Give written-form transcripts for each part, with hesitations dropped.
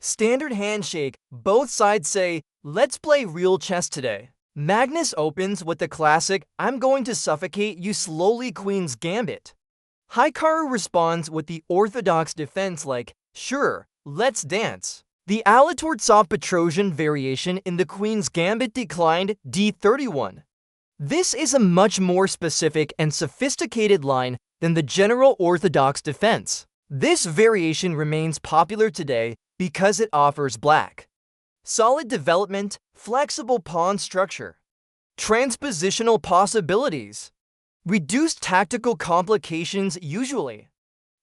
Standard handshake, both sides say, "Let's play real chess today." Magnus opens with the classic, "I'm going to suffocate you slowly Queen's Gambit." Hikaru responds with the orthodox defense like, "Sure, let's dance." The Alatortsev-Petrosian variation in the Queen's Gambit declined d31. This is a much more specific and sophisticated line than the general orthodox defense. This variation remains popular today because it offers black solid development, flexible pawn structure, transpositional possibilities, reduced tactical complications usually.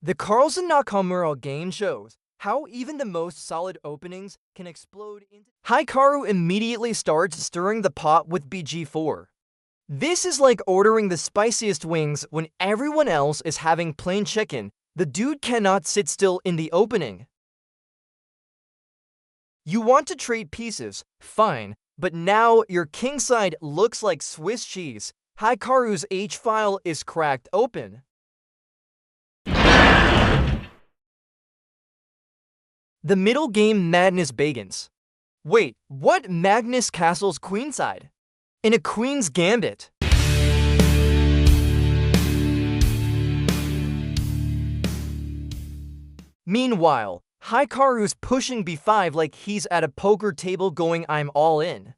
The CARLSEN NAKAMURA game shows how even the most solid openings can explode into... Hikaru immediately starts stirring the pot with bg4. This is like ordering the spiciest wings when everyone else is having plain chicken. The dude cannot sit still in the opening. You want to trade pieces, fine, but now your kingside looks like Swiss cheese. Hikaru's h-file is cracked open. The middle game madness begins. Wait, what? Magnus castles queenside in a queen's gambit. Meanwhile, Hikaru's pushing b5 like he's at a poker table going, "I'm all in."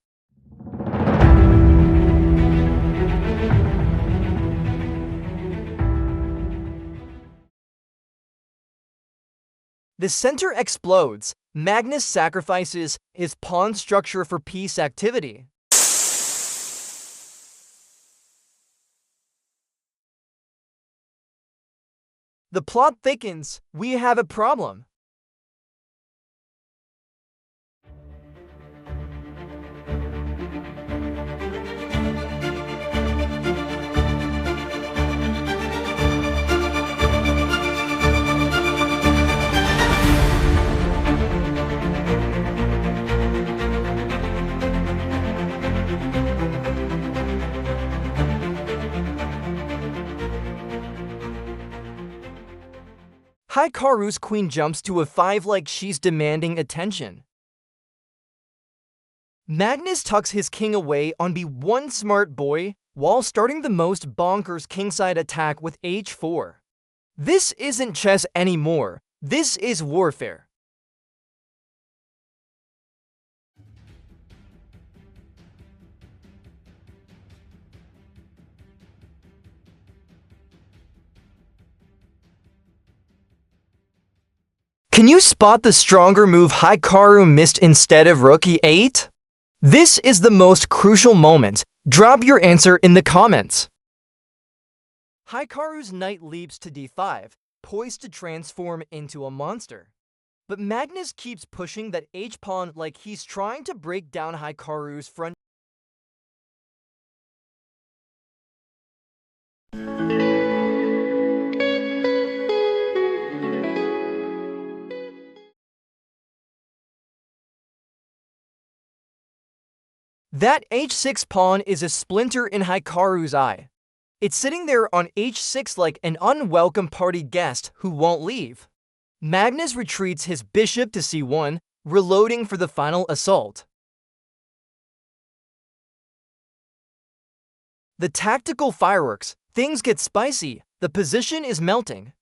The center explodes. Magnus sacrifices his pawn structure for piece activity. The plot thickens. We have a problem. Hikaru's queen jumps to a5 like she's demanding attention. Magnus tucks his king away on b1 smart boy while starting the most bonkers kingside attack with h4. This isn't chess anymore. This is warfare. Can you spot the stronger move Hikaru missed instead of rook e8? This is the most crucial moment. Drop your answer in the comments. Hikaru's knight leaps to d5, poised to transform into a monster. But Magnus keeps pushing that h-pawn like he's trying to break down Hikaru's front. That h6 pawn is a splinter in Hikaru's eye. It's sitting there on h6 like an unwelcome party guest who won't leave. Magnus retreats his bishop to c1, reloading for the final assault. The tactical fireworks, things get spicy, the position is melting.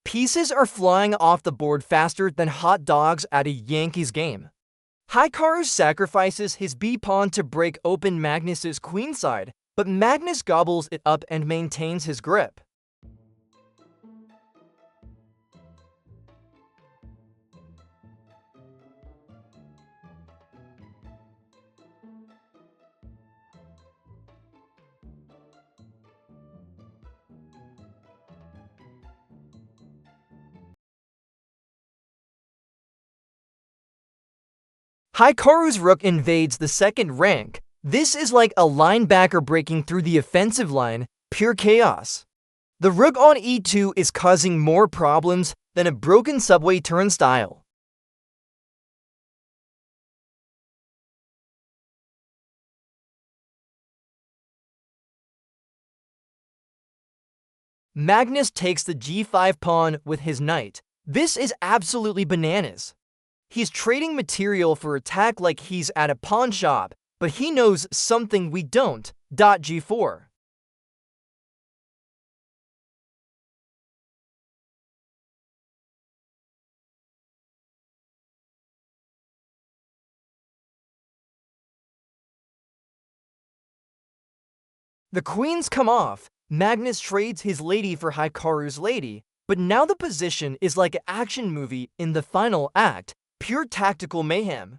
Pieces are flying off the board faster than hot dogs at a Yankees game. Hikaru sacrifices his b-pawn to break open Magnus's queenside, but Magnus gobbles it up and maintains his grip. Hikaru's rook invades the second rank. This is like a linebacker breaking through the offensive line, pure chaos. The rook on e2 is causing more problems than a broken subway turnstile. Magnus takes the g5 pawn with his knight. This is absolutely bananas. He's trading material for attack like he's at a pawn shop, but he knows something we don't. G4. The queens come off. Magnus trades his lady for Hikaru's lady, but now the position is like an action movie in the final act, pure tactical mayhem.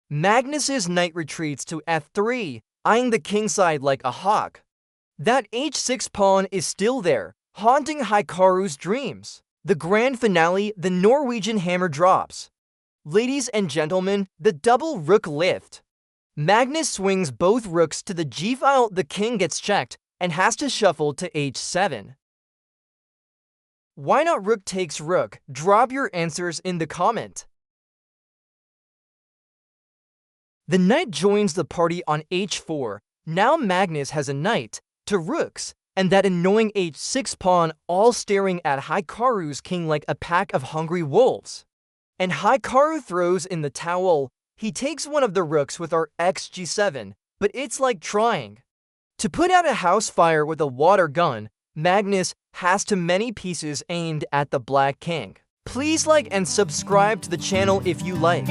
Magnus's knight retreats to f3, eyeing the kingside like a hawk. That h6 pawn is still there, haunting Hikaru's dreams. The grand finale, the Norwegian hammer drops. Ladies and gentlemen, the double rook lift. Magnus swings both rooks to the g-file, the king gets checked, and has to shuffle to h7. Why not rook takes rook? Drop your answers in the comment. The knight joins the party on h4. Now Magnus has a knight to rooks, and that annoying h6 pawn all staring at Hikaru's king like a pack of hungry wolves. And Hikaru throws in the towel. He takes one of the rooks with our xg7, but it's like trying to put out a house fire with a water gun. Magnus has too many pieces aimed at the black king. Please like and subscribe to the channel if you like.